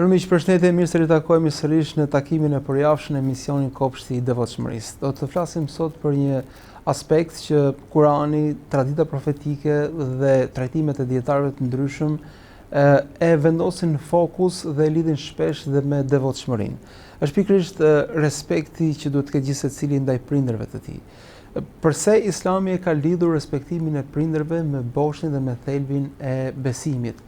Miq, përshëndetje, mirë se ritakojmë sërish në takimin e përjavshëm e emisionin Kopshti i Devotshmërisë. Do të flasim sot për një aspekt që Kurani, tradita profetike dhe trajtimet e dietarëve të ndryshëm e vendosin në fokus dhe lidhin shpesh dhe me devotshmërinë. Është pikërisht respekti që duhet të ketë gjithë secili ndaj prindërve të tij. Përse Islami e ka lidhur respektimin e prindërve me boshnin dhe me thelbin e besimit?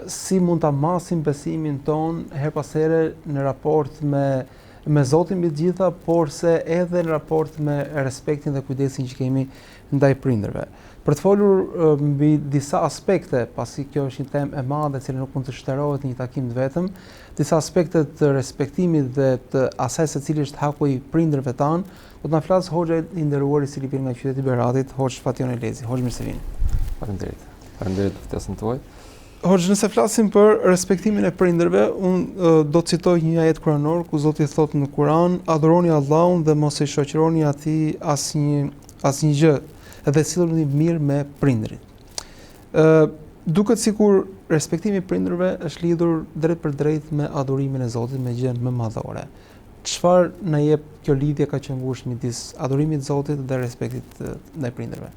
Si mund ta masim besimin ton her pas here në raport me Zotin mbi të gjitha, por se edhe në raport me respektin dhe kujdesin që kemi ndaj prindërve. Për të folur mbi disa aspekte, pasi kjo është një temë e madhe e cila nuk mund të shtarohet në një takim të vetëm, disa aspekte të respektimit dhe të asaj se cili është haku i prindërve tan, do të na flas hoxha i nderuar i cili vjen nga qyteti i Beratit, Hoxh Fation Elezi. Hoxh, mirë se vini. Faleminderit. Faleminderit për ftesën tuaj. Hoxh, nëse flasim për respektimin e prindërve, unë do të citoj një ajet kuranor ku Zoti thotë në Kur'an: adhuroni Allahun dhe mos i shoqëroni atij asnjë gjë, dhe silluni mirë me prindërit. Duket sikur respektimi i prindërve është lidhur drejt për drejt me adhurimin e Zotit, me gjën më madhore. Çfarë na jep kjo lidhje ka qenë ngushtë midis adhurimit të Zotit dhe respektit ndaj prindërve?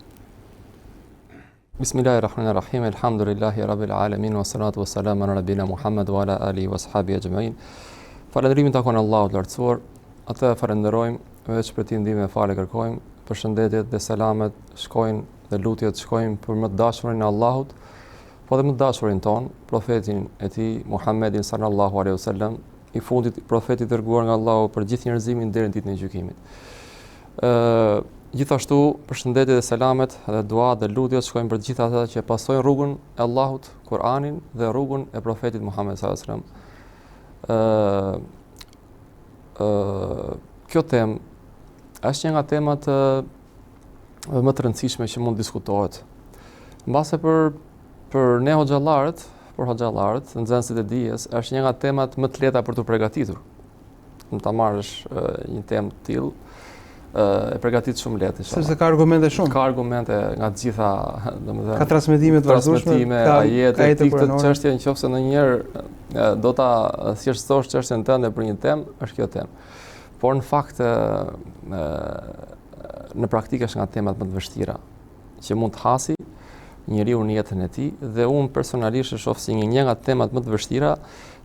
Bismillahirrahmanirrahim. Alhamdulillahi rabbil alamin wa salatu wassalamu ala nabina Muhammad wa ala alihi washabihi ajma'in. Falënderimin takon Allahut lartësuar. Atë falenderojmë, veç për ti ndihmë e falë kërkojmë. Përshëndetjet dhe selamet shkojnë dhe lutjet shkojnë për më të dashurin e Allahut, po dhe më të dashurin ton, profetin e tij Muhammedin sallallahu alaihi wasallam, i fundit profeti i dërguar nga Allahu për gjithë njerëzimin deri në ditën e gjykimit. Gjithashtu, përshëndetje dhe selamet dhe dua dhe lutjet shkojnë për gjithë ata që pasojnë rrugën e Allahut, Kur'anin dhe rrugën e profetit Muhammed sallallahu alaihi wasallam. Kjo temë është një nga temat më të rëndësishme që mund diskutohet. Mbase për ne hoxhallarët, nxënësit e dijes, është një nga temat më të lehta për të përgatitur. Mund ta marrësh një temë të tillë e përgatit shumë lehtë. Sepse ka argumente shumë. Ka argumente nga të gjitha, domethënë. Ka transmetime të vazhdueshme, ka ajete këtë çështje, nëse ndonjëherë do ta thjeshtosh çështjen tënde për një temë, është kjo temë. Por në fakt në praktikë është nga temat më të vështira që mund të hasi njeriu në jetën e tij, dhe unë personalisht e shoh si një nga temat më të vështira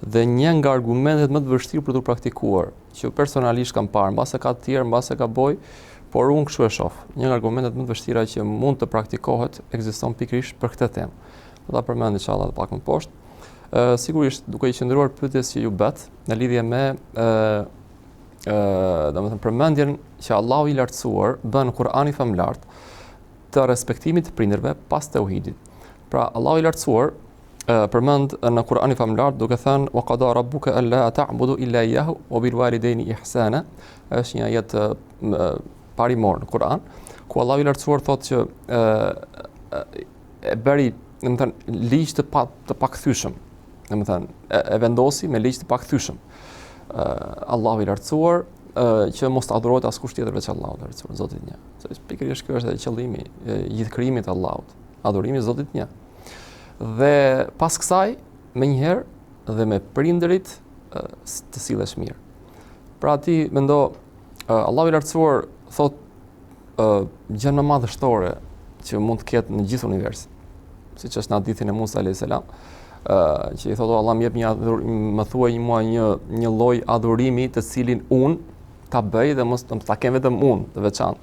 dhe një nga argumentet më të vështirë për të praktikuar, që personalisht kam parë, mbase ka të tjerë, mbase ka boj, por unë kështu e shoh. Një nga argumentet më të vështira që mund të praktikohet ekziston pikërisht për këtë temë. Do ta përmend inshallah pak më poshtë. Sigurisht duke i qendruar pyetjes që ju bët në lidhje me domethënë përmendjen që Allahu i lartësuar bën në Kur'anin famlar të respektimit të prindërve pas tauhidit. Pra Allahu i lartësuar përmend në Kur'anin famlar duke thënë: wa qada rabbuka alla ta'budu illa iyyahu wa bil walidayni ihsana. Është një ajet parimor në Kur'an ku Allahu i lartësuar thotë që e bëri, domethënë, ligj të pakthyeshëm. Domethënë e vendosi me ligj të pakthyeshëm. Allahu i lartësuar që mos të adhurohet askush tjetër veç Allahut të lartësuar, Zotit një. Se pikërisht ky është edhe qëllimi i gjithë krijimit të Allahut, adhurimi Zotit një. Dhe pas kësaj, menjëherë dhe me prindërit të sillesh mirë. Pra ti mendo, Allahu i lartësuar thot gjën më madhështore që mund të ketë në gjithë universin, siç është në hadithin e Musa alayhis salam, që i thotë Allah më jep më thuaj një lloj adhurimi të cilin unë ta bëj dhe mos ta kem vetëm unë të veçantë,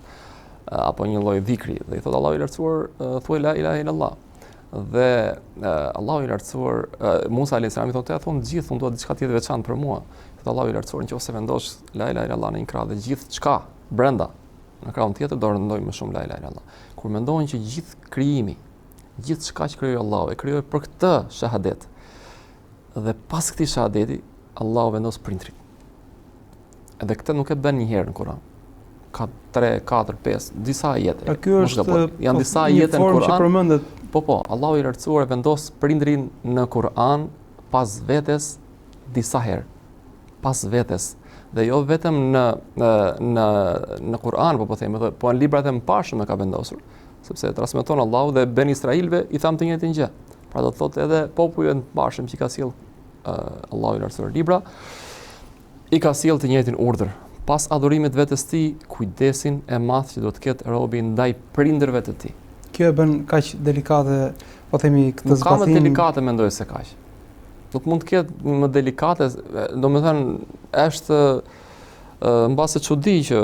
apo një lloj dhikri. Dhe i thotë Allahu i lartësuar thuaj la ilaha illallah. Dhe Allahu i lartësuar Musa alayhis salam i thotë thon gjithë, thon dua diçka tjetër veçantë për mua. Thotë Allahu i lartësuar nëse vendosh la ilaha illallah në një krah dhe gjithë çka brenda në krahun tjetër do rëndoj më shumë la ilaha illallah. Kur mendojnë që gjithë krijimi, gjithë çka që krijoi Allahu e krijoi për këtë shahadet. Dhe pas këtij shahadeti Allahu vendos prindrit. Edhe këtë nuk e bën një herë në Kur'an. Ka 3, 4, 5 disa ajete. Ky është janë disa ajete në Kur'an që përmendet. Po, Allahu i lartësuar vendos prindrin në Kur'an pas vetes disa herë. Pas vetes. Dhe jo vetëm në Kur'an, po them, po në librat e mëparshëm e ka vendosur, sepse transmeton Allahu dhe ben Israilve i tham të njëjtin gjë. Pra do të thotë edhe popujve të mëparshëm që ka sjell Allahu i lartësuar libra, i ka sjell të njëjtin urdhër. Pas adhurimit vetes tij, kujdesin e madh që do të ketë robi ndaj prindërve të tij. Kjo e bën kaq delikate, po themi këtë zbatim. Nuk ka më delikate, mendoj se kaq. Nuk mund të ketë më delikate, domethënë është mbase çudi që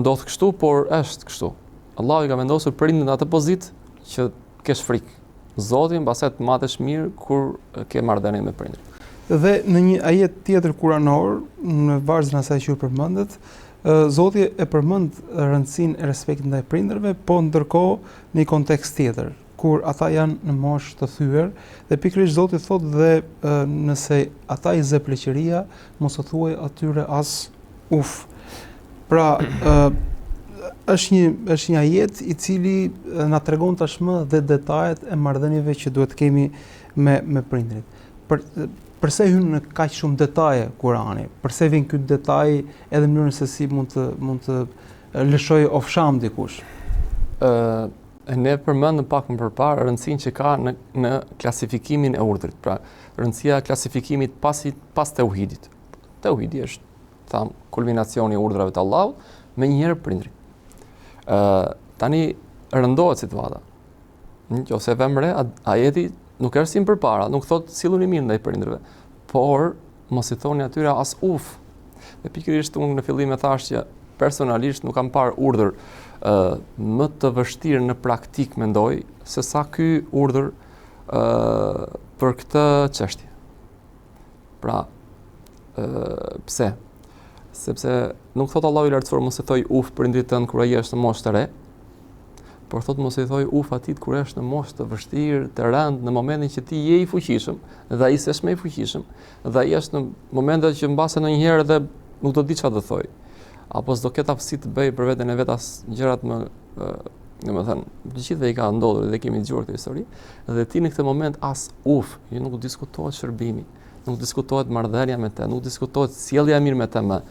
ndodh kështu, por është kështu. Allahu i ka vendosur prindin në atë pozitë që kesh frikë. Zoti mbase të matesh mirë kur ke marrëdhënie me prindin. Dhe në një ajet tjetër kuranor, në vargën asaj që ju përmendet, Zoti e përmend rëndësinë e respektit ndaj prindërve, po ndërkohë në një kontekst tjetër, kur ata janë në moshë të thyer, dhe pikërisht Zoti thotë dhe nëse ata i zë pleqëria, mos u thuaj atyre as uf. Pra, është një ajet i cili na tregon tashmë dhe detajet e marrëdhënieve që duhet të kemi me prindrit. Përse hyn në kaq shumë detaje Kurani? Përse vjen ky detaj edhe në mënyrën se si mund të lëshoj ofsham dikush? Ne përmendëm pak më përpara rëndësinë që ka në klasifikimin e urdhrit. Pra, rëndësia e klasifikimit pas tauhidit. Tauhidi është kulminacioni i urdhrave të Allahut, me njëherë prindrit. Tani rëndohet situata. Nëse vëmë re, ajeti nuk është si përpara, nuk thotë silluni mirë ndaj prindërve, por mos i thoni atyre as uf. Dhe pikërisht unë në fillim e thash që personalisht nuk kam parë urdhër më të vështirë në praktik, mendoj, se sa ky urdhër për këtë çështje. Pra, pse? Sepse nuk thot Allahu i lartësuar mos i thoj uf prindrit tënd kur ai është në moshë të re, por thot mos i thoj uf atit kur është në moshë të vështirë, të rëndë, në momentin që ti je i fuqishëm dhe ai s'është më i fuqishëm, dhe ai është në momentet që mbase ndonjëherë edhe nuk do di çfarë do thoj, apo s'do ketë aftësi të bëj për veten e vet as gjërat më, domethënë, gjithë i ka ndodhur dhe kemi dëgjuar këtë histori, dhe ti në këtë moment as uf, nuk diskutohet shërbimi, nuk diskutohet marrëdhënia me të, nuk diskutohet sjellja e mirë me të më.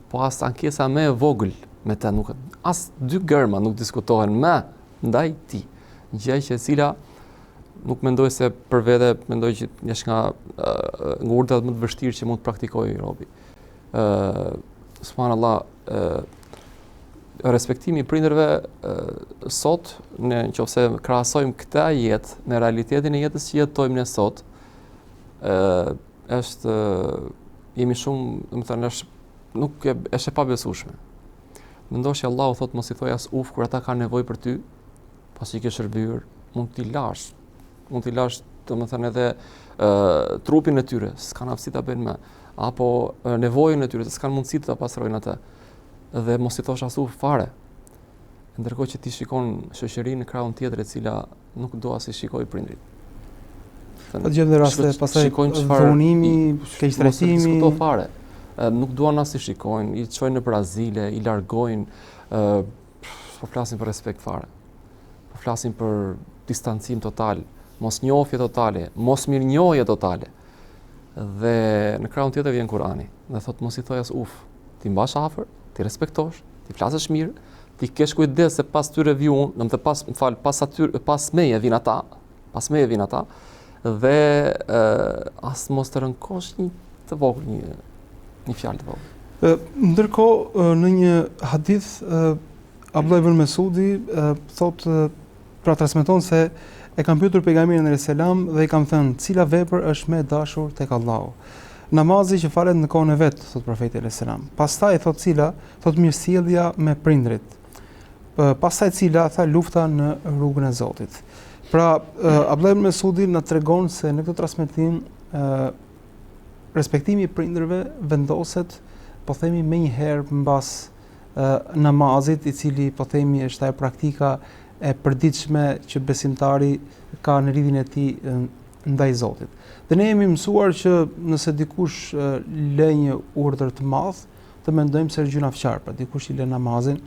Po as ankesa më e vogël me të, nuk as dy gërma nuk diskutohen më ndaj ti. Gjë që e cila nuk mendoj se për vete, mendoj që është nga urdhrat më të vështirë që mund të praktikojë robi. Subhanallahu, respektimi i prindërve sot, nëse krahasojmë këtë jetë me realitetin e jetës që jetojmë ne sot, jemi shumë, domethënë, është e pabesueshme. Mendosh që Allahu thotë mos i thoj as uf kur ata kanë nevojë për ty, pasi ke shërbyer, mund t'i lash, domethënë edhe trupin e tyre, s'kan aftësi ta bëjnë më, apo nevojën e tyre, se s'kan mundësi ta pastrojnë atë. Dhe mos i thosh as uf fare. Ndërkohë që ti shikon shoqërinë në krahun tjetër e cila nuk do as i shikoj prindrit. Atë gjë në raste pastaj dhunimi, keqtrajtimi, diskuto fare. Nuk duan as i shikojnë, i çojnë në Brazile, i largojnë, po flasin për respekt fare. Po flasin për distancim total, mosnjohje totale, mosmirnjohje totale. Dhe në krahun tjetër vjen Kurani, dhe thotë mos i thoj as uf, ti mbash afër, ti respektosh, ti flasësh mirë, ti kesh kujdes se pas tyre vi unë, domethënë pas meje vin ata, dhe as mos të rënkosh një të vogël, një fjalë të vogël. Ndërkohë në një hadith Abdullah ibn Mesudi pra transmeton se e kam pyetur pejgamberin alayhis salam dhe i kam thënë cila vepër është më e dashur tek Allahu. Namazi që falet në kohën e vet, thot profeti alayhis salam. Pastaj thot cila, thot mirësjellja me prindrit. Pastaj cila, tha lufta në rrugën e Zotit. Pra, Abdullah ibn Mesudi na tregon se në këtë transmetim respektimi i prindërve vendoset, po themi më një herë mbas namazit, i cili po themi është ajo praktika e përditshme që besimtari ka në lidhjen e tij ndaj Zotit. Dhe ne jemi mësuar që nëse dikush lë një urdhër të madh, të mendojmë se është gjuna fqar, pra dikush i lë namazin,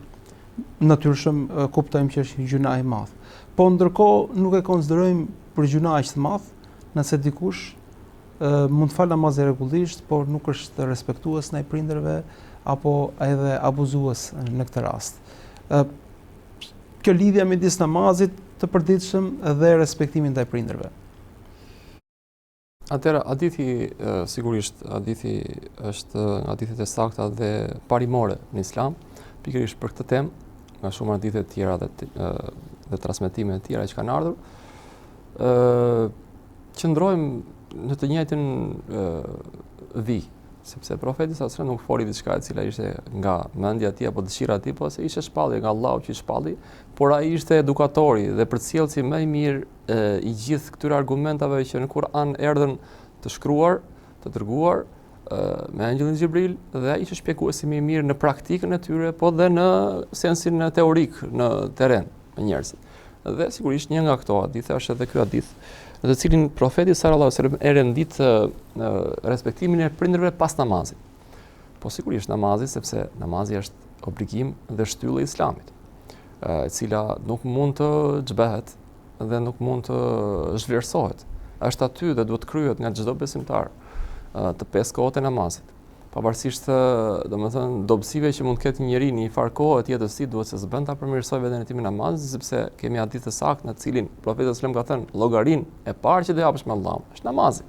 natyrshëm kuptojmë që është një gjuna e madh. Po ndërkohë nuk e konsiderojmë për gjuna aq të madh, nëse dikush mund të falë namazin rregullisht, por nuk është respektues ndaj prindërve apo edhe abuzues në këtë rast. Kjo lidhja midis namazit të përditshëm dhe respektimit ndaj prindërve. Atëra hadithi sigurisht hadithi është hadithet e sakta dhe parimore në Islam, pikërisht për këtë temë, nga shumë hadithe të tjera dhe transmetime të tjera që kanë ardhur. Qëndrojmë në të njëjtin vijë, sepse profeti sa nuk foli diçka e cila ishte nga mendja e tij apo dëshira e tij, po se ishte shpallje nga Allahu që shpalli, por ai ishte edukatori dhe përcjellsi më i mirë i gjithë këtyre argumentave që në Kur'an erdhën të shkruar, të dërguar me angjëllin Xhibril, dhe ai ishte shpjeguesi më i mirë në praktikën e tyre, po dhe në sensin teorik në terren me njerëzit. Dhe sigurisht një nga këto hadithe është edhe ky hadith, në të cilin profeti sallallahu alajhi wasallam e rendit respektimin e prindërve pas namazit. Po sigurisht namazi, sepse namazi është obligim dhe shtyllë e Islamit, e cila nuk mund të xhbehet dhe nuk mund të zhvlerësohet. Është aty dhe duhet kryhet nga çdo besimtar të 5 kohët e namazit. Pavarësisht domethënë dobësive që mund të ketë njëri në një farë kohë të jetës së tij, duhet se s'bën ta përmirësojë veten e tij me namazin, sepse kemi hadith të saktë në të cilin profeti sallallahu alajhi wasallam ka thënë llogarin e parë që do japësh me Allahun është namazi.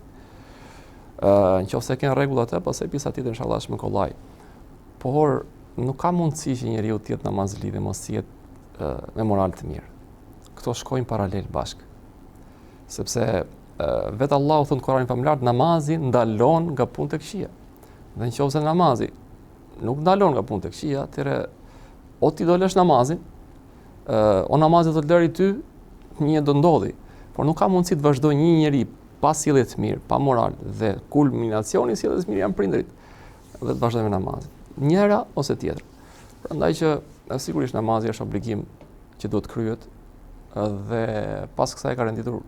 Nëse ke rregull atë, pastaj pjesa tjetër inshallah është më kollaj. Por nuk ka mundësi që njeriu të jetë namazli dhe mos jetë me moral të mirë. Këto shkojnë paralel bashk. Sepse vetë Allahu thon në Kur'anin famlar, namazi ndalon nga punë të këqija. Dhe nëse namazi nuk ndalon nga punë të këqija, atëherë o ti do lësh namazin, o namazi do të lëri ty, një do ndodhi. Por nuk ka mundësi të vazhdojë një njeri pa sjellje të mirë, pa moral dhe kulminacioni i sjelljes së mirë janë prindrit, dhe të vazhdojë me namazin. Njëra ose tjetra. Prandaj që sigurisht namazi është obligim që duhet kryhet dhe pas kësaj ka renditur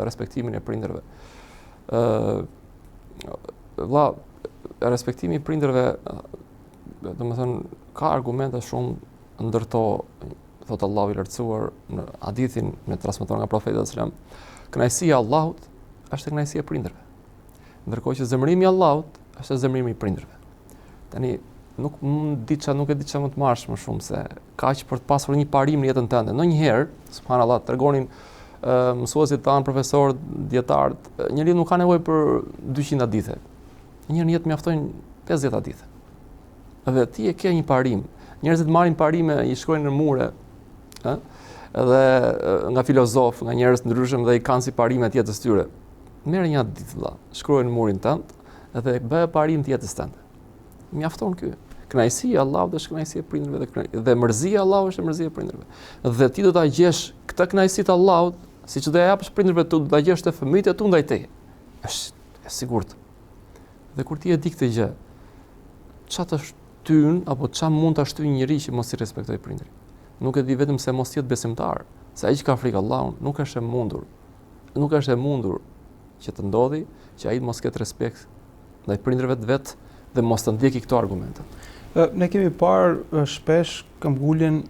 respektimin e prindërve. Respektimi i prindërve, domethënë ka argumente shumë, ndërto thot Allahu i lartësuar në hadithin me transmetuar nga profeti sallallahu alajhi wasallam, kënaqësia e Allahut është kënaqësia e prindërve. Ndërkohë që zemërimi i Allahut është zemërimi i prindërve. Tani nuk e di çfarë më të marrësh më shumë se kaq për të pasur një parim në jetën tënde. Ndonjëherë, subhanallahu, tregonin mësuesit tanë, profesorët, dietarët, njeriu nuk ka nevojë për 200 hadithe. Një jetë mjaftojnë 50 hadithe. Dhe ti e ke një parim. Njerëzit marrin parime, i shkruajnë në mure, edhe nga filozof, nga njerëz të ndryshëm dhe i kanë si parime të jetës tyre. Merr një hadith vëlla, shkruaj në murin tënd dhe bëj parim të jetës tënde. Mjafton ky. Kënaqësia e Allahut është kënaqësia e prindërve dhe mërzia e Allahut është mërzia e prindërve. Dhe ti do ta gjesh këtë kënaqësi të Allahut, siç do ja japësh prindërve tu, do ta gjesh te fëmijët e tu ndaj teje. Është e sigurt. Dhe kur ti e di këtë gjë, ç'a të shtyn apo ç'a mund ta shtyjë njëri që mos i respektoj prindërin? Nuk e di vetëm se mos jetë besimtar, se ai që ka frikë Allahun nuk është e mundur. Nuk është e mundur që të ndodhi që ai mos ketë respekt ndaj prindërve të vet dhe mos të ndjeki këto argumente. Ne kemi parë shpesh këmbguljen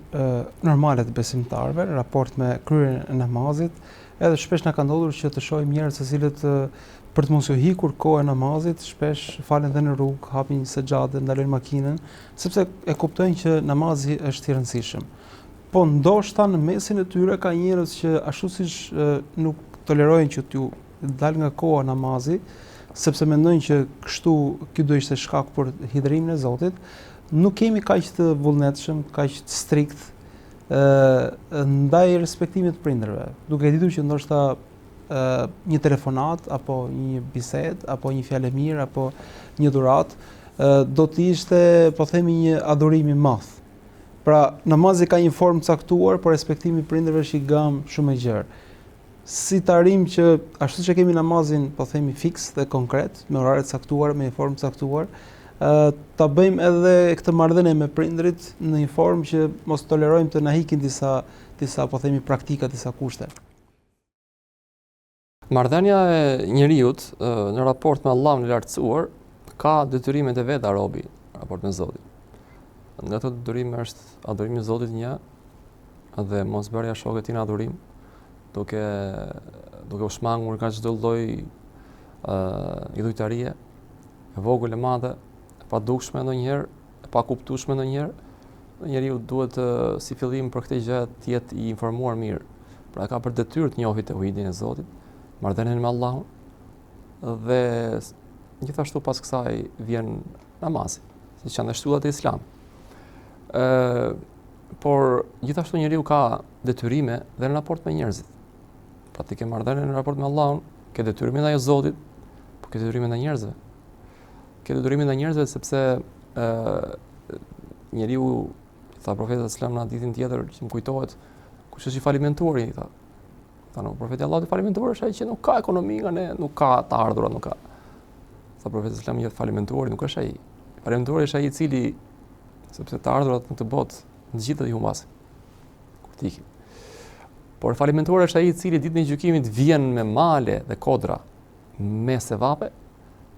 normale të besimtarëve në raport me kryerjen e namazit, edhe shpesh na ka ndodhur që të shohim njerëz se cilët për të mos u hikur koha e namazit, shpesh falen dhe në rrugë, hapin një sexhadë, ndalojnë makinën, sepse e kuptojnë që namazi është i rëndësishëm. Po ndoshta në mesin e tyre ka njerëz që ashtu siç nuk tolerojnë që t'ju dalë nga koha namazi, sepse mendojnë që kështu ky do ishte shkak për hidhurimin e Zotit, nuk kemi kaq të vullnetshëm, kaq të strikt ndaj respektimit të prindërve, duke ditur që ndoshta një telefonat apo një bisedë apo një fjalë mirë apo një dhuratë do të ishte, po themi, një adhurim i madh. Pra, namazi ka një formë caktuar, por respektimi i prindërve është i gamë shumë e gjerë. Si të arrim që ashtu që kemi namazin, po themi, fiks dhe konkret, me orare caktuar, me një formë caktuar, ta bëjmë edhe këtë marrëdhënie me prindrit në një formë që mos tolerojmë të na hikin disa po themi praktika, disa kushte. Marrëdhënia e njeriut në raport me Allahun e lartësuar ka detyrimet e veta robi në raport me Zotin. Nga ato detyrime është adhurimi i Zotit një dhe mosbërja shokët i në adhurim, duke u shmangur nga çdo lloj idhujtarie, e vogël e madhe, e padukshme ndonjëherë, e pakuptueshme ndonjëherë, njeriu duhet si fillim për këtë gjë të jetë i informuar mirë. Pra ka për detyrë të njohë tauhidin e Zotit, marrëdhënien me Allahun, dhe gjithashtu pas kësaj vjen namazi, siç janë shtyllat e Islamit. Por gjithashtu njeriu ka detyrime dhe në raport me njerëzit. Pra ti ke marrëdhënie në raport me Allahun, ke detyrimin ndaj Zotit, por ke detyrimin ndaj njerëzve. Ke detyrimin ndaj njerëzve sepse njeriu, tha profeti sallallahu alajhi wasallam në hadithin tjetër që më kujtohet, kush është i falimentuari, tha no, profeti Allahut i falimentuar është ai që nuk ka ekonomi nga ne, nuk ka të ardhurat, nuk ka. Tha profeti sallallahu alajhi wasallam, falimentuari nuk është ai. Falimentuari është ai i cili, sepse të ardhurat në këtë botë në gjithë i humbasin. Kur të ikin. Por falimentuar është ai i cili ditën e gjykimit vjen me male dhe kodra, me sevape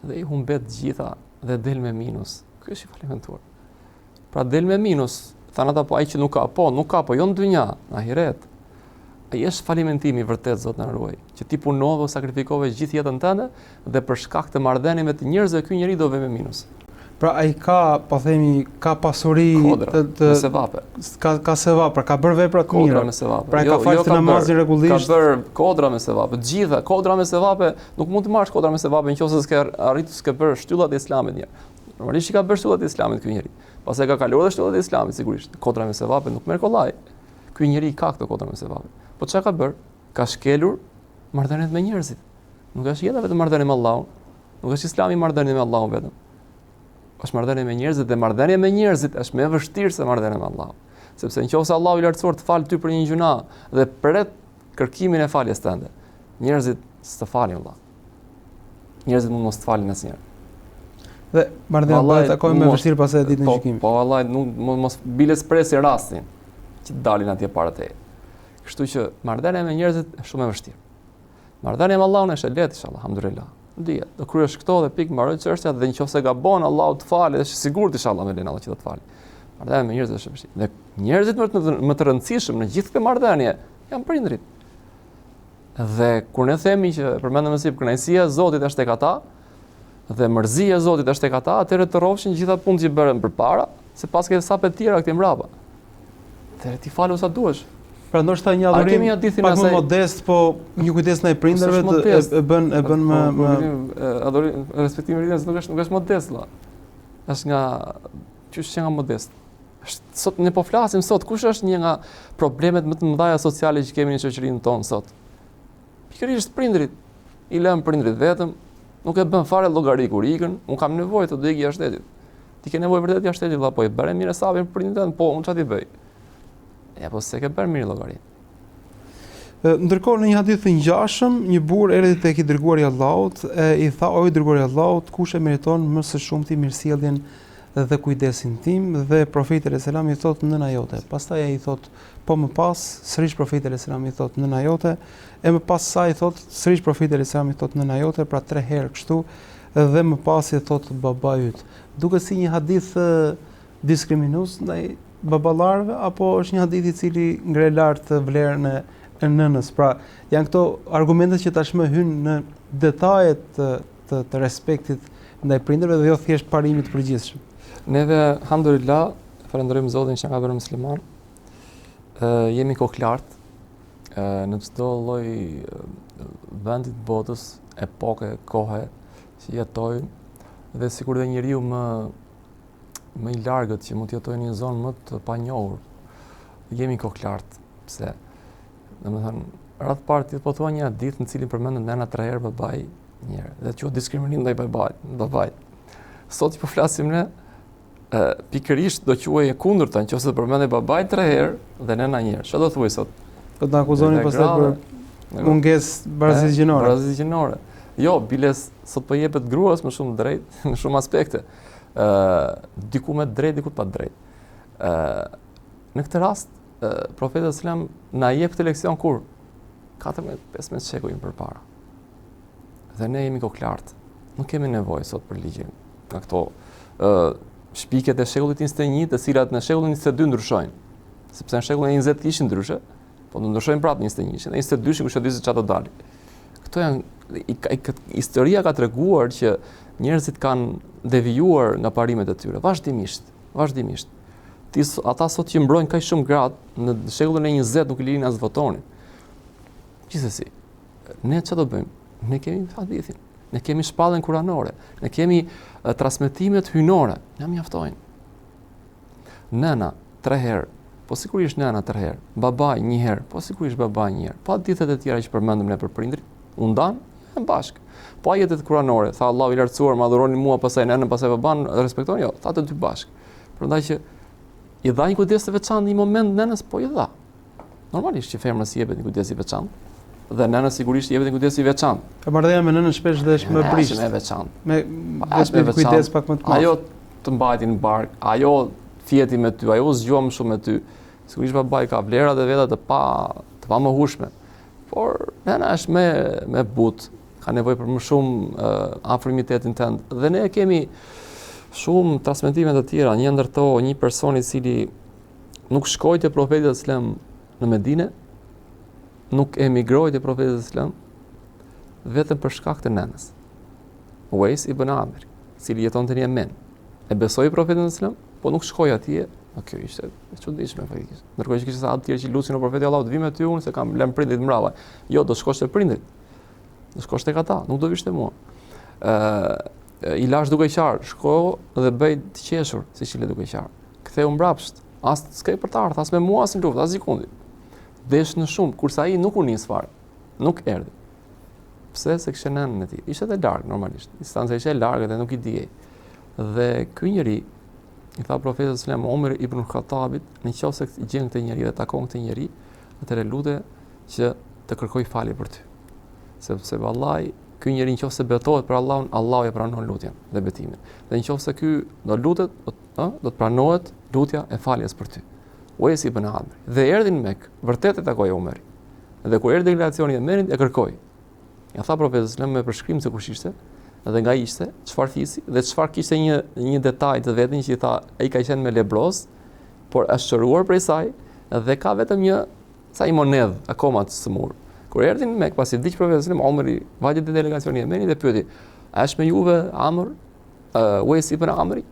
dhe i humbet gjitha dhe del me minus. Ky është i falimentuar. Pra del me minus, thanë ata po ai që nuk ka, po jo në dynja, në ahiret. Ai është falimentimi i vërtet, Zot na ruaj, që ti punove, sakrifikove gjithë jetën tënde dhe për shkak të marrëdhënieve të njerëzve ky njeri do vë me minus. Pra ai ka, po themi, ka pasuri të sevape. Ka sevape, pra ka bërë vepra të mira. Me sevape. Pra ka falë namazin rregullisht. Ka bërë kodra me sevape, gjitha kodra me sevape, nuk mund të marrësh kodra me sevape nëse s'ke arritur s'ke bërë shtyllat e Islamit një. Normalisht i ka bërë shtyllat e Islamit ky njeri. Pastaj ka kaluar edhe shtyllat e Islamit sigurisht. Kodra me sevape nuk merr kollaj. Ky njeri ka këto kodra me sevape. Po çka ka bërë? Ka shkelur marrëdhëniet me njerëzit. Nuk është jeta vetëm marrëdhënie me Allahun. Nuk është Islami marrëdhënie me Allahun vetëm. Është marrëdhënie me njerëzit dhe marrëdhënia me njerëzit është më e vështirë se marrëdhënia me Allahun. Sepse nëse Allahu i lartësuar të fal ty për një gjuna dhe pret kërkimin e faljes tënde, njerëzit s'të falin vëlla. Njerëzit mund mos të falin asnjëherë. Dhe marrëdhënia bëhet akoma më vështirë pas ditën e gjykimit. Po vallahi nuk mos biles presi rastin që të dalin atje para teje. Kështu që marrëdhënia me njerëzit është shumë e vështirë. Marrëdhënia me Allahun është e lehtë inshallah, alhamdulillah. Dihet, do kryesh këto dhe pikë mbaroj çështja dhe nëse gabon Allahu të falë, është sigurt inshallah me lenin Allah që do të falë. Marrëdhënia me njerëzit është e vështirë. Dhe njerëzit më të rëndësishëm në gjithë këtë marrëdhënie janë prindrit. Dhe kur ne themi që përmendëm si kënaqësia e Zotit është tek ata dhe mërzia e Zotit është tek ata, atëherë të rrofshin gjitha punët që bëren përpara, se pas ke sa të tjera këtej mbrapa. Atëherë ti falu sa duhesh. Pra ndoshta një adhurim pak më modest, po një kujdes ndaj prindërve e bën më adhurim respektimi i rritjes nuk është modest valla. Është nga çështë që nga modest. Sot ne po flasim sot kush është një nga problemet më të mëdha sociale që kemi në shoqërinë tonë sot. Pikërisht prindrit. I lëm prindrit vetëm, nuk e bën fare llogari kur ikën, un kam nevojë të do ikë jashtë shtetit. Ti ke nevojë vërtet jashtë shtetit valla, po i bëre mirë sa vjen prindrit, po un çfarë ti bëj? Ja, po se ke bërë mirë llogari. Ndërkohë në një hadith të ngjashëm, një burr erdhi tek i dërguari i Allahut, i tha: "O i dërguari i Allahut, kush e meriton më së shumti mirësjelljen dhe kujdesin tim?" Dhe profeti sallallahu alajhi wasallam i thot: "Nëna jote." Pastaj ai i thot: "Po më pas", sërish profeti sallallahu alajhi wasallam i thot: "Nëna jote." E më pas saj i thot: "Sërish profeti sallallahu alajhi wasallam i thot: "Nëna jote", pra 3 herë kështu, dhe më pas i thot: "Babai yt." Duket si një hadith diskriminues ndaj baballarëve, apo është një hadith i cili ngre lart vlerën e nënës. Pra, janë këto argumentet që tashmë hynë në detajet të respektit ndaj prindërve dhe jo thjesht parimit përgjithshëm. Neve, alhamdulillah, falenderojmë Zotin që na ka bërë musliman. Jemi kokëlart në çdo lloj vendi të botës, epoke, kohe që jetojmë, dhe sikur dhe njeriu më i largët që mund të jetojë në një zonë më të panjohur. Jemi kokëlart. Pse? Domethënë, radh parë po thua një hadith në cilin përmendet nëna 3 herë, babai 1 herë. Dhe quhet diskriminim ndaj babait. Sot që po flasim ne, pikërisht do quhej e kundërta, nëse përmendej babai 3 herë dhe nëna 1 herë. Çfarë do thuaj sot? Do të akuzoni pastaj për mungesë barazisë gjinore. Barazisë gjinore. Jo, biles sot po jepet gruas më shumë drejt në shumë aspekte. Diku me drejt, diku pa drejt. Në këtë rast, profeti sallam na jep këtë leksion kur 14-15 shekuj më përpara. Dhe ne jemi kokëlart. Nuk kemi nevojë sot për ligjin. Nga këto shpiket e shekullit 21, të cilat në shekullin 22 ndryshojnë. Sepse në shekullin 20 ishin ndryshe, po do ndryshojnë prapë në 21, në 22 kush e di se çfarë do dalë. Këto janë historia ka treguar që njerëzit kanë devijuar nga parimet e tyre, vazhdimisht. Ata sot që mbrojnë kaq shumë gratë në shekullin e 20 nuk i linin as votonin. Gjithsesi, ne çfarë do bëjmë? Ne kemi hadithin. ne kemi shpallën kuranore, ne kemi transmetimet hyjnore, na mjaftojnë. Nëna 3 herë, po sigurisht nëna 3 herë, babai 1 herë, po sigurisht babai 1 herë. Pa ditët e tjera që përmendëm ne për prindrit, u ndan bashkë. Po ajetet kuranore, tha Allahu i lartësuar, më adhuroni mua, pastaj nënën, pastaj baban, respektoni, jo, tha të dy bashkë. Prandaj që i dha një kujdes të veçantë në një moment nënës, po i dha. Normalisht që femra si jepet një kujdes i veçantë, dhe nëna sigurisht jepet një kujdes i veçantë. Ka marrëdhënia me nënën shpesh dhe është më prisht. Me veçantë. Me kujdes pak më të madh. Ajo të mbajti në bark, ajo fjeti me ty, ajo zgjuam shumë me ty. Sigurisht babai ka vlerat e veta të pamohueshme. Por nëna është me but, ka nevojë për më shumë afrimitetin tënd. Dhe ne kemi shumë transmetime të tjera, një ndër to, një person i cili nuk shkoi te profeti sallallahu alajhi wasallam në Medinë, nuk emigroi te profeti sallallahu alajhi wasallam vetëm për shkak të nënës. Uwais ibn Amir, i cili jetonte në Yemen, e besoi profetin sallallahu alajhi wasallam, po nuk shkoi atje. Kjo ishte e çuditshme faktikisht. Ndërkohë që kishte sa të tjerë që lutin në profetin Allahut, vi me ty unë se kam lënë prindit mbrapa. Jo, do shkosh te prindrit. Do shkosh tek ata, nuk do vish te mua. I lash duke qarë, shko dhe bëj të qeshur, siç i le duke qarë. Ktheu mbrapsht, as s'ke për të ardhur, as me mua as në luftë, as sekundi. Desh në shumë, kurse ai nuk u nis fare. Nuk erdhi. Pse? Se kishte nënën e tij. Ishte e larg normalisht. Distanca ishte e largët dhe nuk i dijej. Dhe ky njeri i tha profetit sallallahu alajhi wasallam Omer ibn Khattabit, nëse gjen këtë njeri dhe takon këtë njeri, atëherë lutë që të kërkoj falje për ty. Sepse vallahi ky njeri nëse betohet për Allahun, Allahu e pranon lutjen dhe betimin. Dhe nëse ky do lutet, do të pranohet lutja e faljes për ty. Uwais ibn Amir. Dhe erdhi në Mekë, vërtet e takoi Omeri. Dhe kur erdhi delegacioni i Omerit e kërkoi. Ja tha profeti sallallahu alajhi wasallam me përshkrim se kush ishte, dhe nga ishte, çfarë thisi, dhe çfarë kishte një detaj të vetëm që i tha, ai ka qenë me lebros, por është shëruar prej saj dhe ka vetëm një sa i monedh akoma të smur. Kur erdhi në Mekë, pasi vdiq profeti sallallahu alajhi wasallam, Omeri vajte te delegacioni i Yemenit dhe pyeti, a është me juve Amr, Uwais ibn Amri?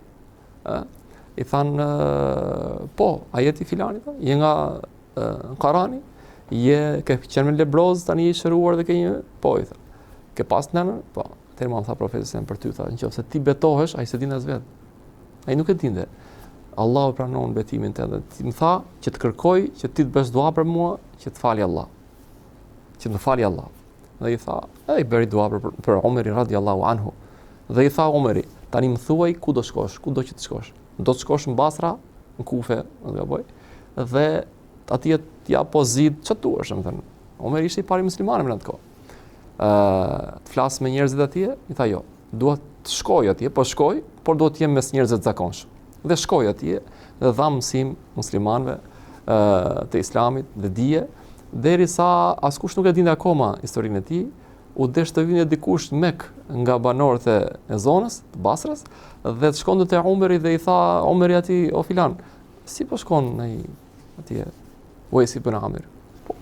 I than, po, ajeti filani, je nga Kurani, ke qenë me lebroz, tani je shëruar dhe ke një, po i tha. Ke pas nënën? Po. Atëherë më tha profeti sallallahu për ty, tha, nëse ti betohesh, ai s'e din as vet. Ai nuk e dinte. Allahu pranon betimin tënd. Ti më tha që të kërkoj që ti të bësh dua për mua, që të fali Allah. Që të fali Allah. Dhe i tha, ai bëri dua për Omerin radhiyallahu anhu. Dhe i tha Omeri, tani më thuaj ku do shkosh, ku do që të shkosh. Do të shkosh në Basra, në Kufe, mos gaboj. Dhe atje t'ja pozit ç'të duash, domethënë. Omeri ishte i pari musliman në atë kohë. Të flas me njerëzit atje, i tha jo, dua të shkoj atje, po shkoj, por do të jem mes njerëzve të zakonshëm. Dhe shkoj atje dhe dha mësim muslimanëve të Islamit dhe dije, derisa askush nuk e dinte akoma historinë e tij, u desh të vinte dikush në Mekë nga banorët e zonës, të Basrës, dhe të shkonte te Omeri dhe i tha Omeri atij, o filan, si po shkon ai atje Uwais ibn Amir?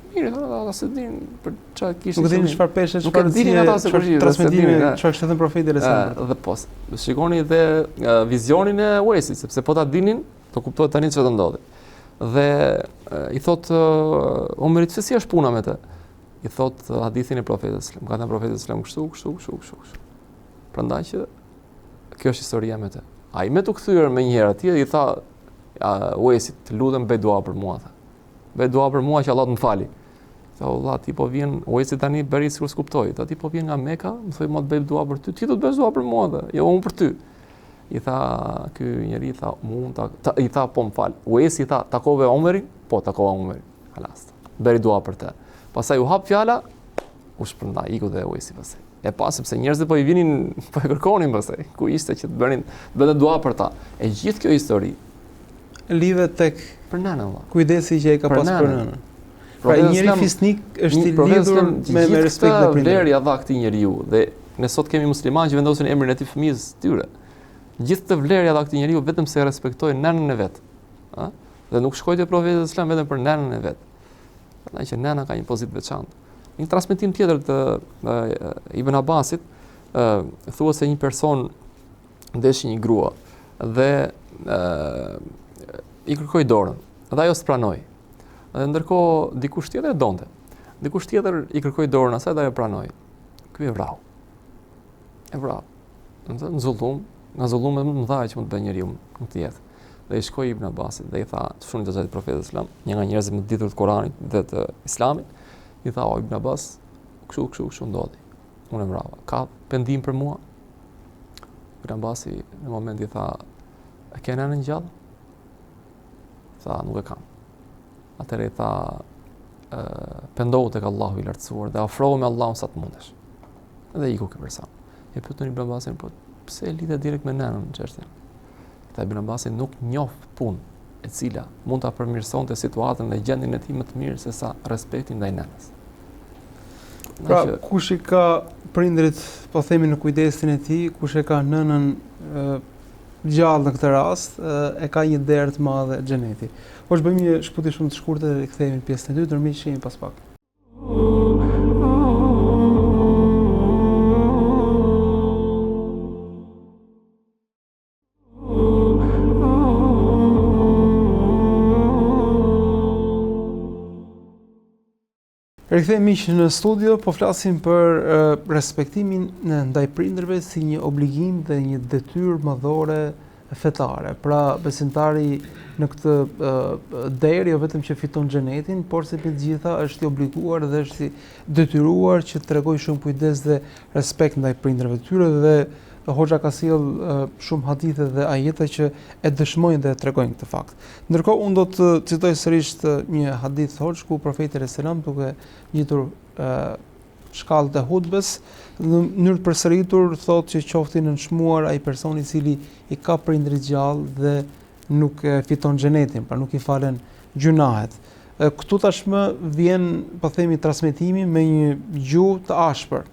Mirë, ata se din për çfarë kishte. Nuk dinin çfarë peshë, çfarë dinin ata se transmetimi, çfarë kishte thënë profeti sallallahu dhe po. Shikoni dhe vizionin e Uwaisit, sepse po ta dinin, do kuptohet tani çfarë do ndodhi. Dhe i thot Omerit, se si është puna me të? I thot hadithin e profetit sallallahu alajhi wasallam. Ka thënë profeti sallallahu alajhi wasallam kështu. Prandaj që kjo është historia me të. Ai me të kthyer më një herë atje i tha Uwaisit, të lutem bëj dua për mua, tha. Bëj dua për mua që Allah të më fali. Tha, valla, ti po vjen, Uwaisi tani bëri sikur s'kuptoi. Tha, ti po vjen nga Meka, më thoi më të bëj dua për ty. Ti do të bësh dua për mua, dhe, jo unë për ty. I tha ky njeri, tha, i tha po më fal. Uwaisi tha, takove Omerin? Po, takova Omerin. Halas. Bëri dua për të. Pastaj u hap fjala, u shpërnda, iku dhe Uwaisi pastaj. E pa sepse njerëzit po i vinin, po e kërkonin pastaj, ku ishte që të bënin dua për ta. E gjithë kjo histori lidhet tek për nënën. Kujdesi që ai ka pas për nënën. Pra njëri fisnik është i lidhur me respekt dhe prindëri. Vlerja dha këtij njeriu dhe ne sot kemi muslimanë që vendosin emrin e tij fëmijës tyre. Gjithë të vlerja dha këtij njeriu vetëm se respektojnë nënën e vet. Ëh? Dhe nuk shkoi te profeti sallallahu alajhi wasallam vetëm për nënën e vet. Prandaj që nëna ka një pozitë veçantë. Një transmetim tjetër të Ibn Abbasit, thuhet se një person ndeshi një grua dhe i kërkoi dorën, dhe ajo s'pranoi. Dhe ndërkohë dikush tjetër e donte. Dikush tjetër i kërkoi dorën asaj dhe ajo pranoi. Ky e vrau. e vrap. Në zullum, nga zullumet më të mëdha që mund të bëjë njeriu në këtë jetë. Dhe i shkoi Ibn Abbasit dhe i tha, shumë të xhait profetit islam, një nga njerëzit më të ditur të Kuranit dhe të Islamit, i tha, o Ibn Abbas, kështu ndodhi. Unë e mbrava. Ka pendim për mua? Ibn Abbasi në moment i tha, e ke nënën gjallë? Tha, nuk e kam. Atëherë i tha, pendohu tek Allahu i lartësuar dhe afrohu me Allahun sa të mundesh. Dhe iku ky person. E pyetën Ibn Abbasin, po pse e lidhe direkt me nënën në çështjen? Ta Ibn Abbasi nuk njoh punë e cila mund ta përmirësonte situatën dhe gjendjen e tij më të mirë se sa respekti ndaj nënës. Pra, kush i ka prindrit, po themi në kujdesin e tij, kush e ka nënën gjallë në këtë rast, e ka një derë të madhe xheneti. Po bëjmë një shkputje shumë të shkurtër dhe rikthehemi në pjesën e dytë, ndërmjet shihemi pas pak. Rikthehemi në studio, po flasim për respektimin ndaj prindërve si një obligim dhe një detyrë madhore fetare. Pra, besimtari në këtë derë jo vetëm që fiton xhenetin, por se për të gjitha është i obliguar dhe është i detyruar që të tregojë shumë kujdes dhe respekt ndaj prindërve të tyre dhe Hoxha ka sjell shumë hadithe dhe ajete që e dëshmojnë dhe e tregojnë këtë fakt. Ndërkohë unë do të citoj sërish një hadith Hoxh ku profeti selam duke gjetur shkallët e hutbes në mënyrë të përsëritur thotë që qofti nënçmuar ai personi i cili i ka prindrit gjallë dhe nuk fiton xhenetin, pra nuk i falen gjunahet. Këtu tashmë vjen, po themi, transmetimi me një gjuhë të ashpër.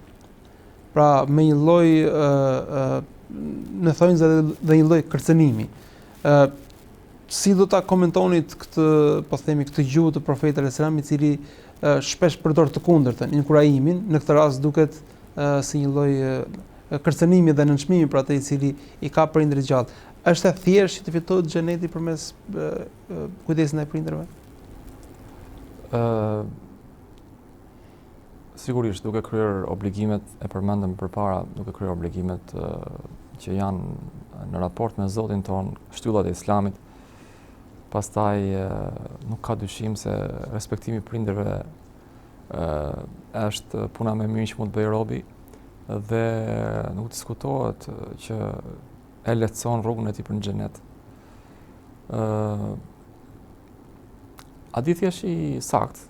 Pra me një lloj në thonjza dhe një lloj kërcënimi. Si do ta komentonit këtë, po themi, këtë gjuhë të profetit alayhis salam, i cili shpesh përdor të kundërtën, inkurajimin, në këtë rast duket si një lloj kërcënimi dhe nënçmimi për atë i cili i ka prindrit gjallë. Është e thjeshtë që të fitohet xheneti përmes kujdesit ndaj prindërve? Sigurisht, duke kryer obligimet, e përmendëm përpara, duke kryer obligimet që janë në raport me Zotin ton, shtyllat e Islamit, pastaj nuk ka dyshim se respektimi prindërve është puna më e mirë që mund të bëjë robi dhe nuk diskutohet që e lehtëson rrugën e tij për në xhenet. Hadithi është i saktë,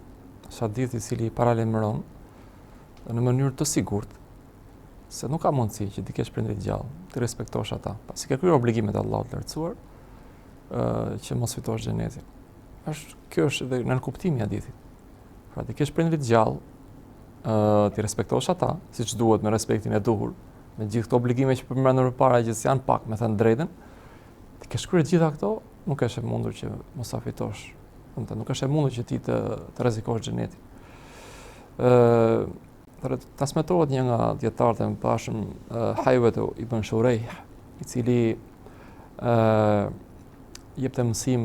është hadithi i cili paralajmëron në mënyrë të sigurt se nuk ka mundësi që ti kesh prindrit gjallë, të respektosh ata, pasi ke kryer obligimet e Allahut të lartësuar, që mos fitosh xhenetin. Kjo është edhe nën kuptimi i hadithit. Pra ti kesh prindrit gjallë, ti respektosh ata, siç duhet me respektin e duhur, me gjithë këto obligime që përmendëm përpara që janë pak, me thënë drejtën, ti kesh kryer gjitha këto, nuk është e mundur që mos ta fitosh. Nuk është e mundur që ti të rrezikosh xhenetin. Transmetohet një nga dietarët e mëpashëm Hajvetu ibn Shurejh, i cili jepte mësim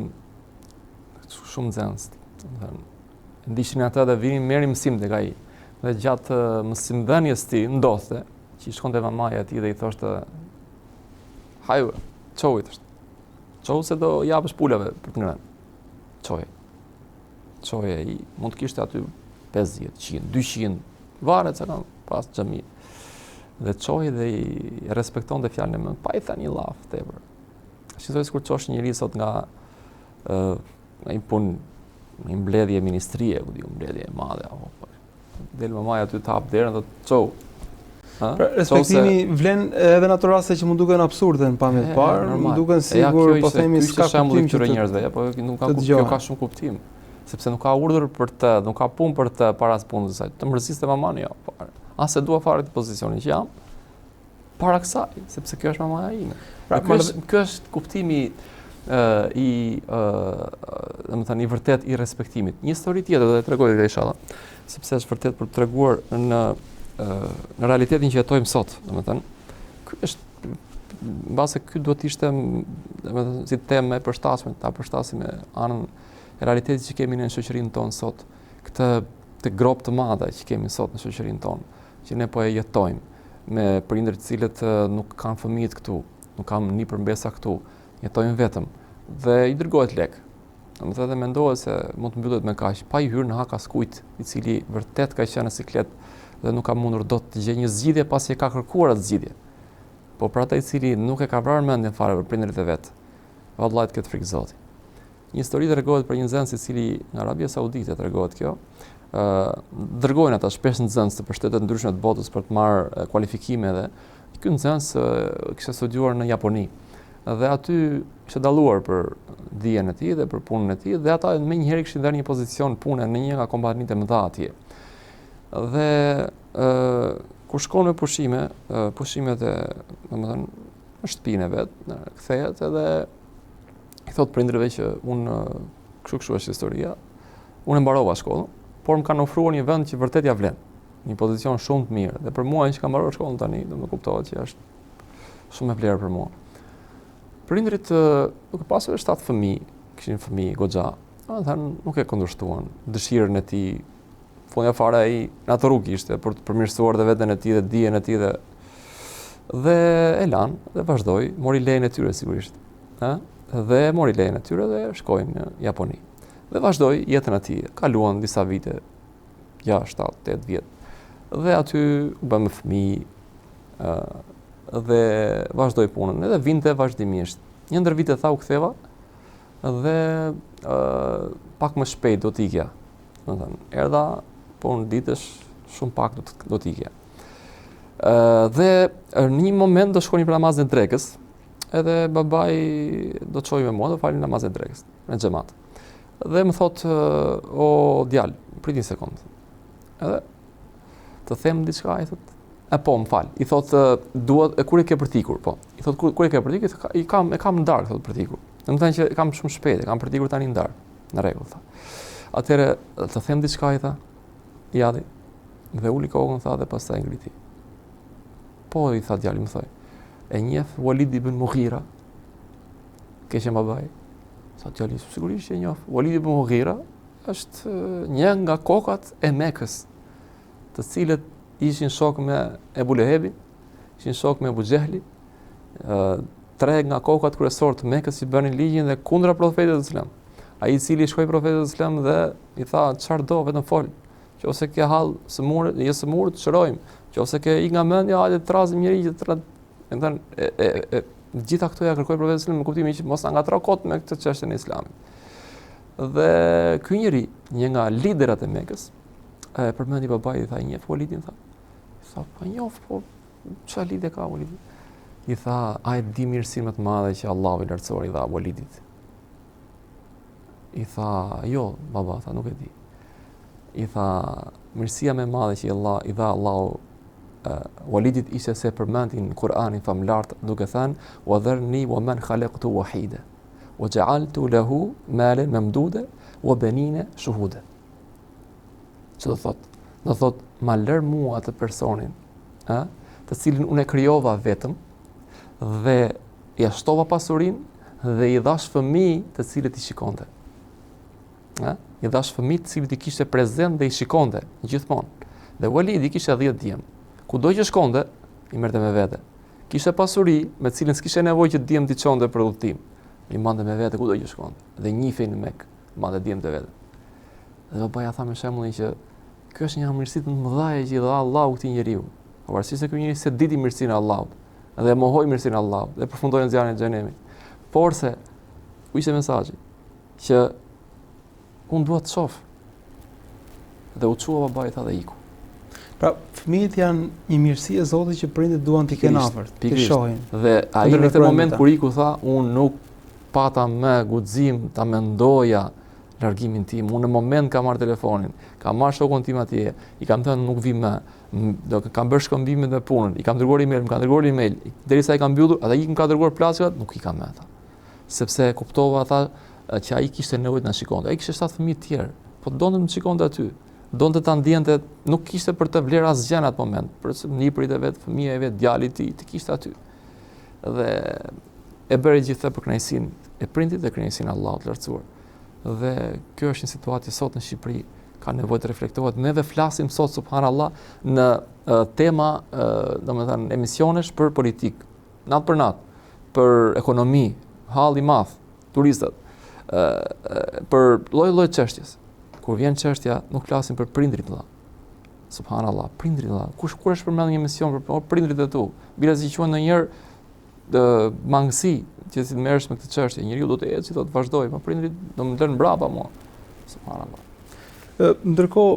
shumë nxënës. Ndishin ata dhe vinin merrin mësim tek ai. Dhe gjatë mësimdhënies tij ndodhte që i shkonte mamaja e tij dhe i thoshte: "Hajve, çoj është. Çoj se do japësh pulave për të ngrënë. Çoj. Çoj ai mund të kishte aty 50, 100, 200 varet se kam pas xhami. Dhe çoi dhe i respektonte fjalën e më, pa i thënë një llaf tepër. Shqetësoj kur çosh njëri sot nga një punë, një mbledhje ministrie, ku di, mbledhje e madhe, apo del mamaja aty të hap derën dhe çou. Pra, respektimi vlen edhe në ato raste që mund duken absurde në pamje të parë, më duken sigur, po themi s'ka kuptim këtyre njerëzve, apo nuk ka kuptim, ka shumë kuptim. Sepse nuk ka urdhër për të, nuk ka punë për të para punës së saj. Të mërziste mamani, jo, fare. As e dua fare të pozicionin që jam para kësaj, sepse kjo është mamaja ime. Pra, kjo është kuptimi domethënë i vërtet i respektimit. Një histori tjetër do t'ju tregoj edhe inshallah, sepse është vërtet për të treguar në realitetin që jetojmë sot, domethënë. Ky është mbase ky duhet të ishte domethënë si temë e përshtatshme, ta përshtasim me anën e realitetit që kemi në shoqërinë tonë sot, këtë grop të madhe që kemi sot në shoqërinë tonë, që ne po e jetojmë. me prindër të cilët nuk kanë fëmijët këtu, nuk kanë një përmbesa këtu, jetojnë vetëm dhe i dërgohet lek. Domethënë dhe mendohet se mund të mbyllet me kaq, pa i hyrë në hak askujt i cili vërtet ka qenë në siklet dhe nuk ka mundur dot të gjejë një zgjidhje pasi e ka kërkuar atë zgjidhje. Po për ata i cili nuk e ka vrarë mendjen fare për prindërit e vet, vallahi të ketë frikë Zoti. Një histori tregohet për një nxënës i cili në Arabia Saudite tregohet kjo. Dërgojnë ata shpesh nxënës të shtetet ndryshme të botës për të marrë kualifikime dhe ky nxënës kishte studiuar në Japoni. Dhe aty ishte dalluar për dijen e tij dhe për punën e tij dhe ata menjëherë kishin dhënë një pozicion pune në një nga kompanitë më të mëdha atje. Dhe kur shkon me pushimet e, domethënë, në shtëpinë e vet, kthehet edhe i thot prindërve që unë kështu është historia. Unë mbarova shkollën, por më kanë ofruar një vend që vërtet ja vlen, një pozicion shumë të mirë dhe për mua që kam mbaruar shkollën tani, do të kuptohet që është shumë e vlerë për mua. Prindrit duke pasur 7 fëmijë, kishin fëmijë goxha, domethënë nuk e kundërshtuan dëshirën e tij. Fonja fare ai në atë rrugë ishte për të përmirësuar dhe veten e tij dhe dijen e tij dhe e lan dhe vazhdoi, mori lejen e tyre sigurisht. Dhe mori lejen e tyre dhe shkojnë në Japoni. Dhe vazhdoi jetën e tij. Kaluan disa vite, 6, 7, 8 vjet. Dhe aty u bë me fëmijë dhe vazhdoi punën. Edhe vinte vazhdimisht. Një ndër vite tha u ktheva dhe pak më shpejt do të ikja. Domethënë, erdha po në ditësh shumë pak do të ikja. Dhe në një moment do shkonin për namazin e drekës, edhe babai do të çojë me mua, do falin namazin e drekës në xhamat. Dhe më thot, o djalë, prit një sekond. Edhe të them diçka, i thot, po, më fal. I thot, duhet kur e ke përtikur, po. I thot kur e ke përtikur, e kam në darkë, thot përtikur. Domethënë që e kam shumë shpejt, e kam përtikur tani në darkë. Në rregull, tha. Atëherë të them diçka, i tha. Jadi. Dhe uli kokën, tha, dhe pastaj ngriti. Po, i tha djali, më thoj. E njeh Walid ibn Mughira. Keqen babai. Sa djali, sigurisht që e njeh. Walid ibn Mughira është një nga kokat e Mekës, të cilët ishin shok me Ebu Lehebin, ishin shok me Abu Jehli, 3 nga kokat kryesorë të Mekës që bënin ligjin dhe kundra profetit të Islam. Ai i cili shkoi profetit të Islam dhe i tha çfarë do, vetëm fol. Nëse ke hall sëmurë, jo sëmurë, çrojmë. Nëse ke ik nga mendja, hajde të trazim njëri që gjitha këto ja kërkoi profeti në kuptimin që mos na ngatro kot me këtë çështje në Islamit. Dhe ky njeri, një nga liderat e Mekës, përmendi babai i tha, "Njeh Walidin", tha. Sa po njoh, po çfarë lidhje ka Walidi? I tha, "Ai di mirësinë më të madhe që Allahu i lartësuar i dha Walidit." I tha, "Jo, baba, tha, nuk e di." I tha, "Mirësia më e madhe që i dha Allahu Walidit ishte se përmendi në Kur'anin famlart duke thënë wa dharni wa man khalaqtu wahida wa ja'altu lahu malan mamduda wa banina shuhuda." Ço do thot, ma lër mua atë personin, të cilin unë e krijova vetëm dhe ja shtova pasurinë dhe i dhash fëmijë të cilët i shikonte. I dhash fëmijë të cilët i kishte prezent dhe i shikonte gjithmonë. Dhe Walidi kishte 10 djem. Kudo që shkonte, i merrte me vete. Kishte pasuri me të cilën s'kishte nevojë që djem t'i çonte për udhtim. I mande me vete kudo që shkonte. Dhe njihej në Mekë, mande djem të vete. Dhe babaja tha me shembullin që kjo është një mirësi më të madhe që i dha Allahu këtij njeriu. Pavarësisht se ky njeri se diti mirësinë e Allahut dhe mohoi mirësinë e Allahut dhe përfundoi në zjarrin e xhenemit. Por se ku ishte mesazhi që unë dua të shoh. Dhe u çua babai tha dhe iku. Pra, fëmijët janë një mirësi e Zotit që prindët duan t'i kenë afërt, t'i shohin. Dhe ai në këtë moment kur iku tha, unë nuk pata më guxim ta mendoja largimin tim. Unë në moment kam marrë telefonin, kam marrë shokun tim atje, i kam thënë nuk vi më, do kam bërë shkëmbimet me punën, i kam dërguar email, më kanë dërguar email, derisa i kam mbyllur, ata i kam dërguar plaçkat, nuk i kam më ata. Sepse kuptova tha që ai kishte nevojë të na shikonte. Ai kishte 7 fëmijë të tjerë, po donte të më shikonte aty. Donte ta ndjente, nuk kishte për të vlerë asgjë në atë moment, për niprit e vet, fëmia e vet, djalit i tij, të kishte aty. Dhe e bëri gjithë për kënaqësinë e prindit dhe kënaqësinë e Allahut të lartësuar. Dhe kjo është një situatë sot në Shqipëri ka nevojë të reflektohet. Neve flasim sot subhanallahu në tema, domethënë emisionesh për politik, natë për natë, për ekonomi, hall i madh, turistët, për lloj-lloj çështjes. Kur vjen çështja, nuk flasim për prindrit vëlla. Subhanallahu, prindrit vëlla. Kur është përmend një emision për prindrit e tu, bilas i quhen ndonjëherë mangësi që si të merresh me këtë çështje. Njeriu do të ecë, do të vazhdoj, po prindrit do më lënë mbrapa mua. Subhanallahu. Ndërkohë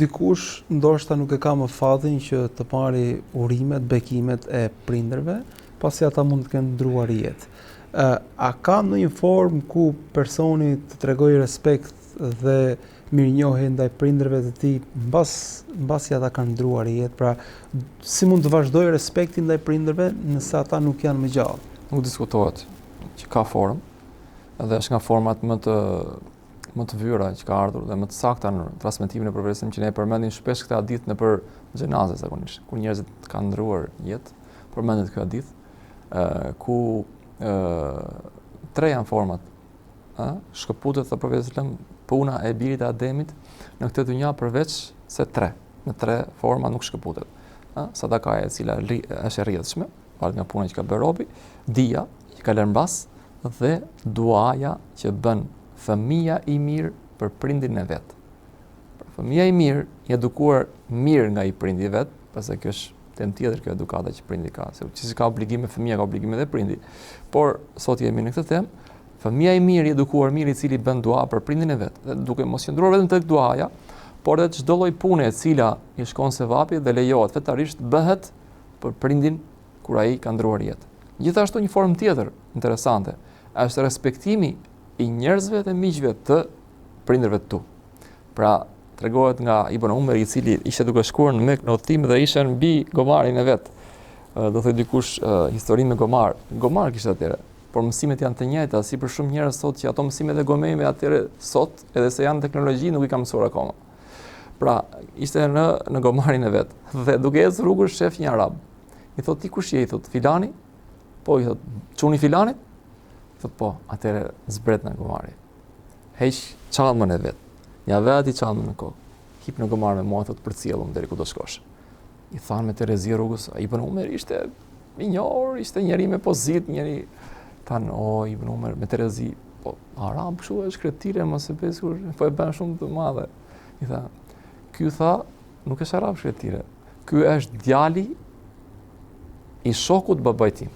dikush ndoshta nuk e ka më fatin që të pari urimet, bekimet e prindërve, pasi ata mund të kenë ndruar jetë. A ka ndonjë formë ku personi të tregojë respekt dhe mirënjohje ndaj prindërve të tij mbasi ata kanë ndruar jetë, pra si mund të vazhdojë respekti ndaj prindërve nëse ata nuk janë më gjallë? Nuk diskutohet që ka formë, edhe është nga format më të vyra që ka ardhur dhe më të sakta në transmetimin e profetit që ne përmendim shpesh këtë hadith nëpër xhenaze zakonisht, kur njerëzit kanë ndruar jetë, përmendet ky hadith, ku tre janë format, shkëputet dhe profetit puna e birit e Ademit në këtë dynja përveç se tre. Në tre forma nuk shkëputet. Sadakaja e cila është e rrjedhshme, varet nga puna që ka bërë robi, dia që ka lënë mbas dhe duaja që bën fëmia i mirë për prindin e vet. Fëmia i mirë, i edukuar mirë nga i prindi vet, pasi kjo është temë tjetër kjo edukata që prindi ka, se ka obligime fëmia, ka obligime dhe prindi. Por sot jemi në këtë temë. Fëmia i mirë, i edukuar mirë, i cili bën dua për prindin e vet, dhe duke mos qëndruar vetëm tek duaja, por edhe çdo lloj pune e cila i shkon sevapi dhe lejohet fetarisht bëhet për prindin kur ai ka ndruar jetë. Gjithashtu një formë tjetër interesante është respektimi i njerëzve dhe miqve të prindërve të tu. Pra, tregohet nga Ibn Umar, i cili ishte duke shkuar në Mekë në udhtim dhe ishte mbi gomarin e vet. Do thëjë dikush historinë me gomar. Gomar kishte atëherë. Por mësimet janë të njëjta, si për shumë njerëz sot që ato mësimet e gomejve atëherë sot, edhe se janë teknologji, nuk i kam mësuar akoma. Pra, ishte në gomarin e vet, dhe duke ecur rrugën shef një arab. I thot, ti kush je? I thot, filani? Po, i thot, çuni filanit? I thot, po, atëherë zbret në gomari. Heq çallmën e vet. Ja ve aty çallmën në kokë. Hip në gomar me mua, thot, përcjellum deri ku do shkosh. I thanë me Terezi rrugës, Ibn Umar ishte i njohur, ishte njeri me pozit, njeri thanë, Ibn Umar me Terezi, po arab kështu është kretire, mos e besur, po e bën shumë të madhe. I tha, ky tha, nuk është arab kretire. Ky është djali i shokut babait tim.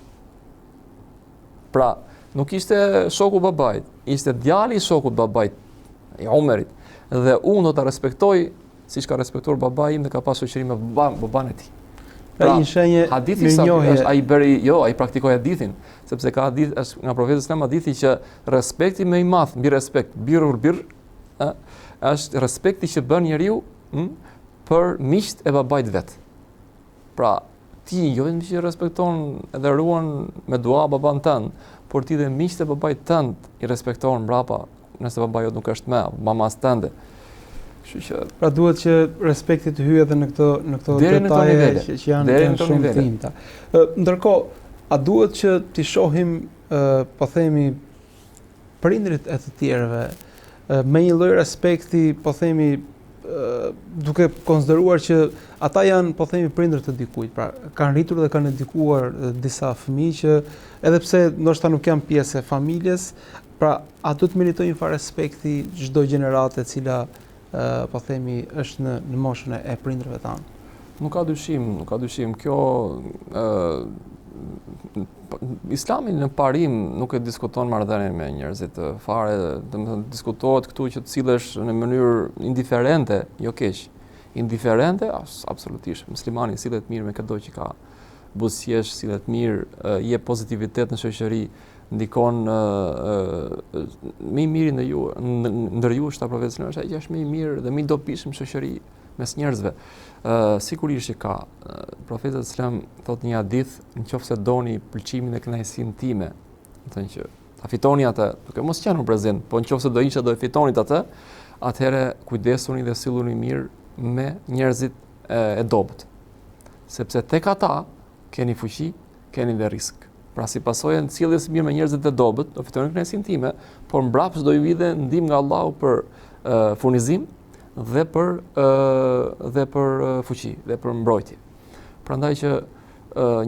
Pra, nuk ishte shoku babait, ishte djali i shokut babait, i Umerit. Dhe unë do ta respektoj siç ka respektuar babai im dhe ka pasur shoqëri me baban e tij. Pra, një shenjë mirënjohje. Ai praktikoi hadithin, sepse ka hadith është nga profeti sallallahu alajhi wasallam hadithi që respekti më i madh mbi respekt, birrul birr, është respekti që bën njeriu për miqt e babait vet. Pra, ti jo vetëm që respekton edhe ruan me dua baban tënd, por ti dhe miqt e babait tënd i respekton mbrapa, nëse babai jot nuk është më, mamas tënde. Pra duhet që respekti të hyjë edhe në këto detaje që janë shumë thimbta. Ndërkohë, a duhet që t'i shohim, po themi, prindrit e të tjerëve me një lloj respekti, po themi, duke konsideruar që ata janë, po themi, prindër të dikujt, pra kanë rritur dhe kanë edukuar disa fëmijë që edhe pse ndoshta nuk janë pjesë e familjes, pra a duhet meritojnë fare respekti çdo gjenerate e cila po themi është në moshën e prindërve tanë. Nuk ka dyshim. Kjo Islami në parim nuk e diskuton marrëdhënien me njerëzit fare, domethënë diskutohet këtu që të cillesh në mënyrë indiferente, jo keq. Indiferente, absolutisht. Muslimani sillet mirë me çdo që ka. Buzëqesh, sillet mirë, jep pozitivitet në shoqëri, ndikon më i miri ndër ju është profeti sallallahu alajhi wasallam, ai që është më i mirë dhe më i dobishëm shoqëri mes njerëzve. Sigurisht që ka. Profeti sallallahu alajhi wasallam thot një hadith, nëse doni pëlqimin e kënaqësinë time, do të thënë që ta fitoni atë, duke mos qenë prezant, po nëse do isha do e fitonit atë, atëherë kujdesuni dhe silluni mirë me njerëzit e dobët. Sepse tek ata keni fuqi, keni dhe risk. Pra si pasojë në sjelljes mirë me njerëzit e dobët, do fitoni kënaqësinë time, por mbrapsht do ju vijë ndihmë nga Allahu për furnizim dhe për fuqi, dhe për mbrojtje. Prandaj që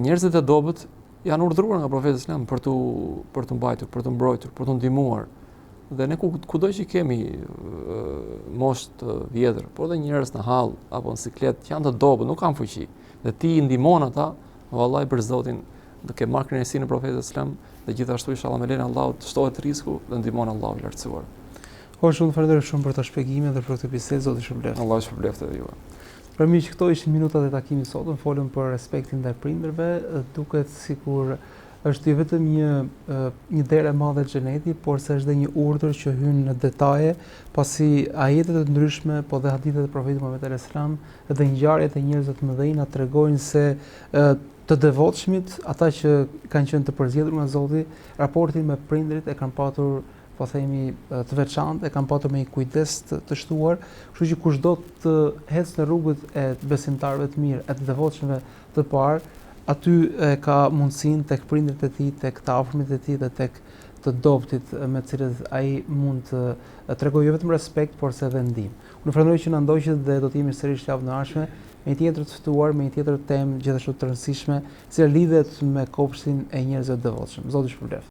njerëzit e dobët janë urdhëruar nga profeti Islam për të mbajtur, për të mbrojtur, për të ndihmuar. Dhe ne kudo që kemi moshë të vjetër, por edhe njerëz në hall apo në siklet që janë të dobët, nuk kanë fuqi, dhe ti i ndihmon ata, vallahi për Zotin, do ke marrë kënaqësinë e profetit Islam dhe gjithashtu inshallah me lenin Allahut shtohet risku dhe ndihmon Allahu i lartësuar. Shumë falenderoj shumë për të shpjegime dhe për këtë bisedë, Zoti shpëlbeft. Allahu shpëlbeft edhe juve. Për miq, këto ishin minutat e takimit sotëm, folëm për respektin ndaj prindërve, duket sikur është jo vetëm një derë e madhe e xhenetit, por se është dhe një urdhër që hyn në detaje, pasi ajetet e ndryshme, po dhe hadithet e profetit Muhamedit alayhis salam dhe ngjarjet e njerëzve të mëdhenj na tregojnë se të devotshmit, ata që kanë qenë të përzgjedhur nga Zoti, raportin me prindrit e kanë patur, po themi, të veçantë, e kanë patur me një kujdes të shtuar, kështu që kushdo të ecë në rrugët e besimtarëve të mirë, e të devotshmëve të parë, aty e ka mundësinë tek prindrit e tij, tek të afërmit e tij dhe tek të dobtit me të cilët ai mund të tregojë jo vetëm respekt, por se edhe ndihmë. Unë falenderoj që na ndoqët dhe do të jemi sërish javën e ardhshme me një tjetër të ftuar, me një tjetër temë gjithashtu të rëndësishme, që lidhet me kopshtin e njerëzve të devotshëm. Zoti shpëlbeft.